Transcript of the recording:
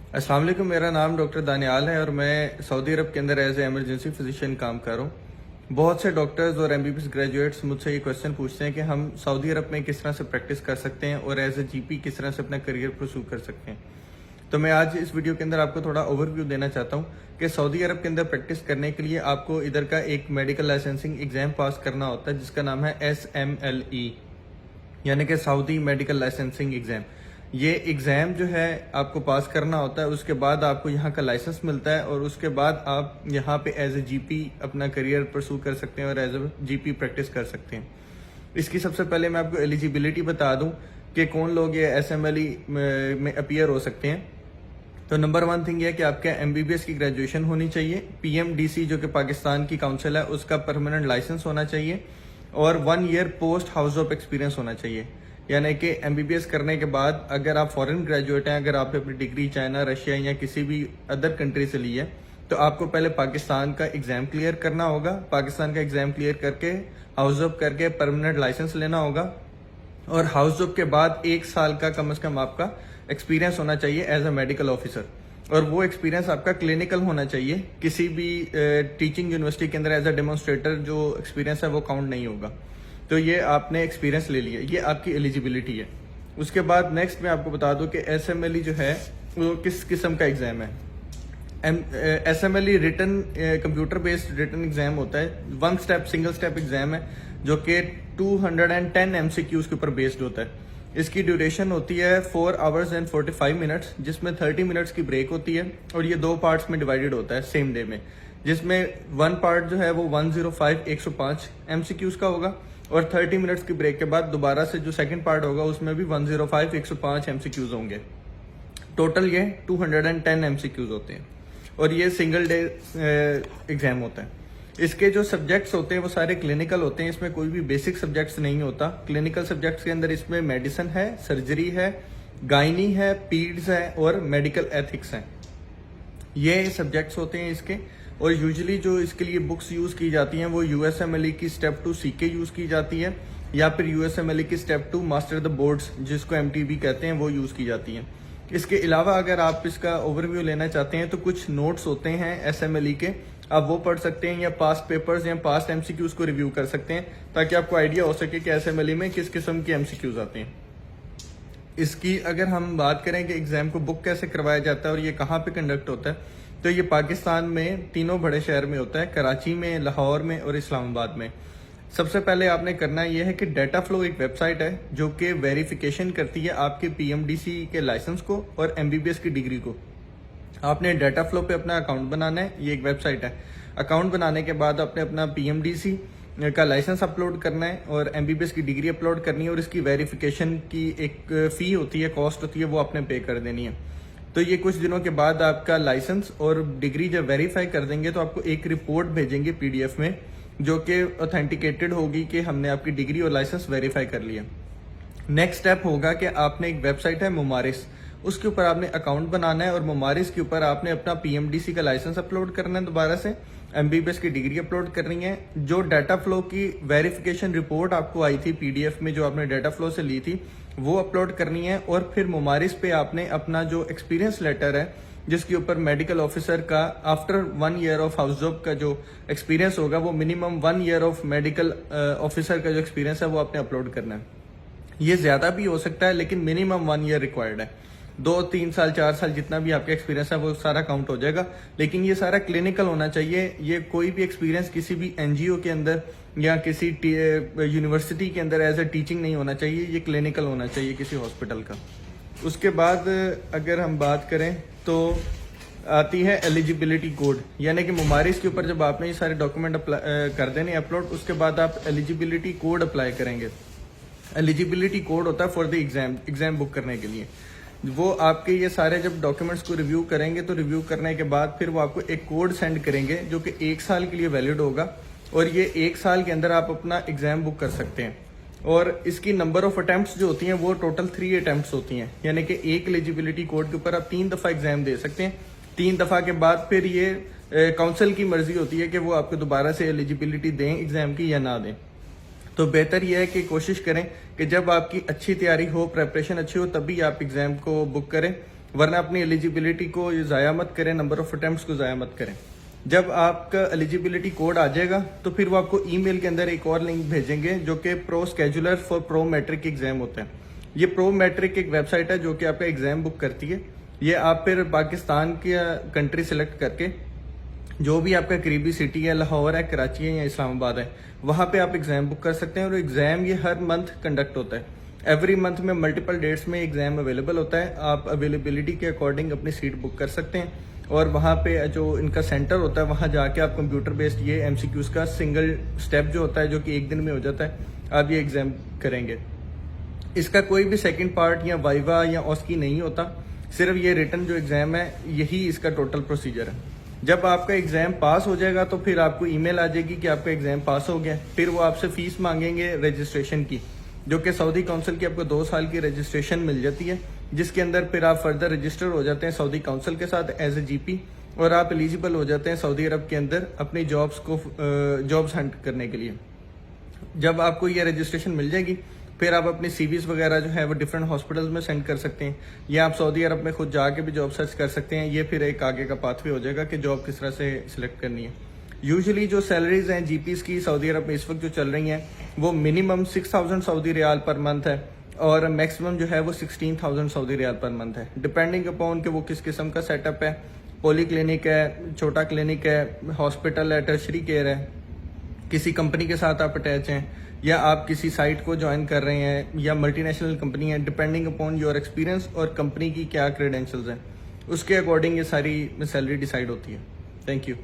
अस्सलाम वालेकुम। मेरा नाम डॉक्टर दानियाल है और मैं सऊदी अरब के अंदर एज ए एमरजेंसी फिजिशियन काम कर रहा हूँ। बहुत से डॉक्टर्स और एमबीबीएस ग्रेजुएट्स मुझसे ये क्वेश्चन पूछते हैं कि हम सऊदी अरब में किस तरह से प्रैक्टिस कर सकते हैं और एज ए जीपी किस तरह से अपना करियर परस्यू कर सकते हैं। तो मैं आज इस वीडियो के अंदर आपको थोड़ा ओवरव्यू देना चाहता हूँ कि सऊदी अरब के अंदर प्रैक्टिस करने के लिए आपको इधर का एक मेडिकल लाइसेंसिंग एग्जाम पास करना होता है जिसका नाम है SMLE, यानी कि सऊदी मेडिकल लाइसेंसिंग एग्जाम। ये एग्ज़ाम जो है आपको पास करना होता है, उसके बाद आपको यहाँ का लाइसेंस मिलता है और उसके बाद आप यहाँ पे एज ए जीपी अपना करियर परस्यू कर सकते हैं और एज ए जीपी प्रैक्टिस कर सकते हैं। इसकी सबसे पहले मैं आपको एलिजिबिलिटी बता दूं कि कौन लोग ये SMLE में अपीयर हो सकते हैं। तो नंबर 1 थिंग है कि आपके एमबीबीएस की ग्रेजुएशन होनी चाहिए, PMDC जो कि पाकिस्तान की काउंसिल है उसका परमानेंट लाइसेंस होना चाहिए और 1 year post house of experience होना चाहिए। यानी कि एमबीबीएस करने के बाद अगर आप फॉरेन ग्रेजुएट हैं, अगर आपने अपनी डिग्री चाइना, रशिया या किसी भी अदर कंट्री से ली है, तो आपको पहले पाकिस्तान का एग्जाम क्लियर करना होगा। पाकिस्तान का एग्जाम क्लियर करके हाउस ऑफ करके परमानेंट लाइसेंस लेना होगा और हाउस ऑफ के बाद 1 साल का कम से कम आपका एक्सपीरियंस होना चाहिए एज अ मेडिकल ऑफिसर, और वो एक्सपीरियंस आपका क्लिनिकल होना चाहिए। किसी भी टीचिंग यूनिवर्सिटी के अंदर एज अ डेमोन्स्ट्रेटर जो एक्सपीरियंस है वो काउंट नहीं होगा। तो ये आपने एक्सपीरियंस ले लिया, ये आपकी एलिजिबिलिटी है। उसके बाद नेक्स्ट मैं आपको बता दूं कि SMLE जो है वो किस किस्म का एग्जाम है। SMLE written computer based written exam होता है, 1 स्टेप सिंगल स्टेप एग्जाम है जो कि 210 MCQs के ऊपर बेस्ड होता है। इसकी ड्यूरेशन होती है 4 आवर्स एंड 45 मिनट्स, जिसमें 30 मिनट्स की ब्रेक होती है और ये 2 पार्ट्स में डिवाइडेड होता है सेम डे में, जिसमें 1 पार्ट जो है वो 105 MCQs का होगा और 30 मिनट्स की ब्रेक के बाद दोबारा से जो सेकंड पार्ट होगा उसमें भी 105 MCQs होंगे। टोटल ये 210 MCQs होते हैं और ये सिंगल डे एग्जाम होता है। इसके जो सब्जेक्ट्स होते हैं वो सारे क्लिनिकल होते हैं, इसमें कोई भी बेसिक सब्जेक्ट्स नहीं होता। क्लिनिकल सब्जेक्ट्स के अंदर इसमें मेडिसिन है, सर्जरी है, गायनी है, पीड्स है और मेडिकल एथिक्स है। ये सब्जेक्ट्स होते हैं इसके। और यूजुअली जो इसके लिए बुक्स यूज की जाती हैं वो USMLE की स्टेप 2 CK यूज की जाती है या फिर USMLE की स्टेप 2 मास्टर द बोर्ड्स जिसको MTB कहते हैं वो यूज की जाती हैं। इसके अलावा अगर आप इसका ओवरव्यू लेना चाहते हैं तो कुछ नोट्स होते हैं SMLE के, आप वो पढ़ सकते हैं या पास्ट पेपर्स या पास्ट MCQs को रिव्यू कर सकते हैं ताकि आपको आइडिया हो सके कि SMLE में किस किस्म के MCQs आते हैं। इसकी अगर हम बात करें कि एग्जाम को बुक कैसे करवाया जाता है और ये कहाँ पे कंडक्ट होता है, तो ये पाकिस्तान में 3 बड़े शहर में होता है, कराची में, लाहौर में और इस्लामाबाद में। सबसे पहले आपने करना यह है कि डाटा फ्लो एक वेबसाइट है जो कि वेरिफिकेशन करती है आपके PMDC के लाइसेंस को और MBBS की डिग्री को। आपने डाटा फ्लो पे अपना अकाउंट बनाना है, ये एक वेबसाइट है। अकाउंट बनाने के बाद आपने अपना PMDC का लाइसेंस अपलोड करना है और MBBS की डिग्री अपलोड करनी है और इसकी वेरिफिकेशन की एक फी होती है, कॉस्ट होती है, वो आपने पे कर देनी है। तो ये कुछ दिनों के बाद आपका लाइसेंस और डिग्री जब वेरीफाई कर देंगे तो आपको एक रिपोर्ट भेजेंगे PDF में जो कि ऑथेंटिकेटेड होगी कि हमने आपकी डिग्री और लाइसेंस वेरीफाई कर लिया। नेक्स्ट स्टेप होगा कि आपने एक वेबसाइट है मुमारिस, उसके ऊपर आपने अकाउंट बनाना है और मुमारिस के ऊपर आपने अपना PMDC का लाइसेंस अपलोड करना है, दोबारा से MBBS की डिग्री अपलोड करनी है। जो डाटा फ्लो की वेरिफिकेशन रिपोर्ट आपको आई थी PDF में जो आपने डाटा फ्लो से ली थी वो अपलोड करनी है और फिर मुमारिस पे आपने अपना जो एक्सपीरियंस लेटर है जिसके ऊपर मेडिकल ऑफिसर का after 1 year of house job का जो एक्सपीरियंस होगा वो minimum 1 year of medical officer का जो एक्सपीरियंस है वो आपने अपलोड करना है। ये ज्यादा भी हो सकता है लेकिन मिनिमम 1 ईयर रिक्वायर्ड है। 2-3 साल 4 साल जितना भी आपका एक्सपीरियंस है वो सारा काउंट हो जाएगा, लेकिन ये सारा क्लिनिकल होना चाहिए। ये कोई भी एक्सपीरियंस किसी भी NGO के अंदर या किसी यूनिवर्सिटी के अंदर एज ए टीचिंग नहीं होना चाहिए, ये क्लिनिकल होना चाहिए किसी हॉस्पिटल का। उसके बाद अगर हम बात करें तो आती है एलिजिबिलिटी कोड, यानी कि मुमारिस के ऊपर जब आपने ये सारे डॉक्यूमेंट कर देने अपलोड, उसके बाद आप एलिजिबिलिटी कोड अप्लाई करेंगे। एलिजिबिलिटी कोड होता है फॉर द एग्जाम बुक करने के लिए। वो आपके ये सारे जब डॉक्यूमेंट्स को रिव्यू करेंगे तो रिव्यू करने के बाद फिर वो आपको एक कोड सेंड करेंगे जो कि 1 साल के लिए वैलिड होगा और ये 1 साल के अंदर आप अपना एग्जाम बुक कर सकते हैं। और इसकी नंबर ऑफ अटेम्प्ट्स जो होती हैं वो टोटल 3 अटेम्प्ट्स होती हैं, यानी कि एक एलिजिबिलिटी कोड के ऊपर आप 3 दफा एग्जाम दे सकते हैं। 3 दफा के बाद फिर ये काउंसिल की मर्जी होती है कि वो आपको दोबारा से एलिजिबिलिटी दें एग्जाम की या ना दें। तो बेहतर यह है कि कोशिश करें कि जब आपकी अच्छी तैयारी हो, प्रेपरेशन अच्छी हो, तभी आप एग्जाम को बुक करें वरना अपनी एलिजिबिलिटी को ज़ाया मत करें, नंबर ऑफ अटेम्प्ट्स को ज़ाया मत करें। जब आपका एलिजिबिलिटी कोड आ जाएगा तो फिर वो आपको ईमेल के अंदर एक और लिंक भेजेंगे जो कि pro scheduler for pro matric exam होता है। ये प्रो मैट्रिक एक वेबसाइट है जो कि आपका एग्जाम बुक करती है। ये आप फिर पाकिस्तान की कंट्री सेलेक्ट करके जो भी आपका करीबी सिटी है, लाहौर है, कराची है या इस्लामाबाद है, वहाँ पे आप एग्जाम बुक कर सकते हैं। और एग्जाम ये हर मंथ कंडक्ट होता है। एवरी मंथ में मल्टीपल डेट्स में एग्जाम अवेलेबल होता है। आप अवेलेबिलिटी के अकॉर्डिंग अपनी सीट बुक कर सकते हैं और वहाँ पे जो इनका सेंटर होता है वहाँ जाके आप कंप्यूटर बेस्ड ये एमसीक्यूज का सिंगल स्टेप जो होता है, जो कि एक दिन में हो जाता है, आप ये एग्जाम करेंगे। इसका कोई भी सेकंड पार्ट या वाइवा या ऑस्की नहीं होता, सिर्फ ये रिटन जो एग्जाम है यही इसका टोटल प्रोसीजर है। जब आपका एग्जाम पास हो जाएगा तो फिर आपको ईमेल आ जाएगी कि आपका एग्जाम पास हो गया। फिर वो आपसे फीस मांगेंगे रजिस्ट्रेशन की, जो कि सऊदी काउंसिल की आपको 2 साल की रजिस्ट्रेशन मिल जाती है, जिसके अंदर फिर आप फर्दर रजिस्टर हो जाते हैं सऊदी काउंसिल के साथ एज ए जीपी और आप एलिजिबल हो जाते हैं सऊदी अरब के अंदर अपनी जॉब्स हंट करने के लिए। जब आपको ये रजिस्ट्रेशन मिल जाएगी फिर आप अपनी सीवीज वगैरह जो है वो डिफरेंट हॉस्पिटल्स में सेंड कर सकते हैं या आप सऊदी अरब में खुद जाके भी जॉब सर्च कर सकते हैं। ये फिर एक आगे का पाथवे हो जाएगा कि जॉब किस तरह से सिलेक्ट करनी है। यूजुअली जो सैलरीज हैं जीपीज की सऊदी अरब में इस वक्त जो चल रही हैं वो minimum 6000 Saudi riyal per month है और मैक्सिमम जो है वो 16,000 सऊदी रियाल पर मंथ है, डिपेंडिंग अपॉन कि वो किस किस्म का सेटअप है। पॉली क्लिनिक है, छोटा क्लिनिक है, हॉस्पिटल है, टर्शरी केयर है, किसी कंपनी के साथ आप अटैच हैं या आप किसी साइट को ज्वाइन कर रहे हैं या मल्टीनेशनल कंपनी है, डिपेंडिंग अपॉन योर एक्सपीरियंस और कंपनी की क्या क्रेडेंशियल्स हैं, उसके अकॉर्डिंग ये सारी सैलरी डिसाइड होती है। Thank you.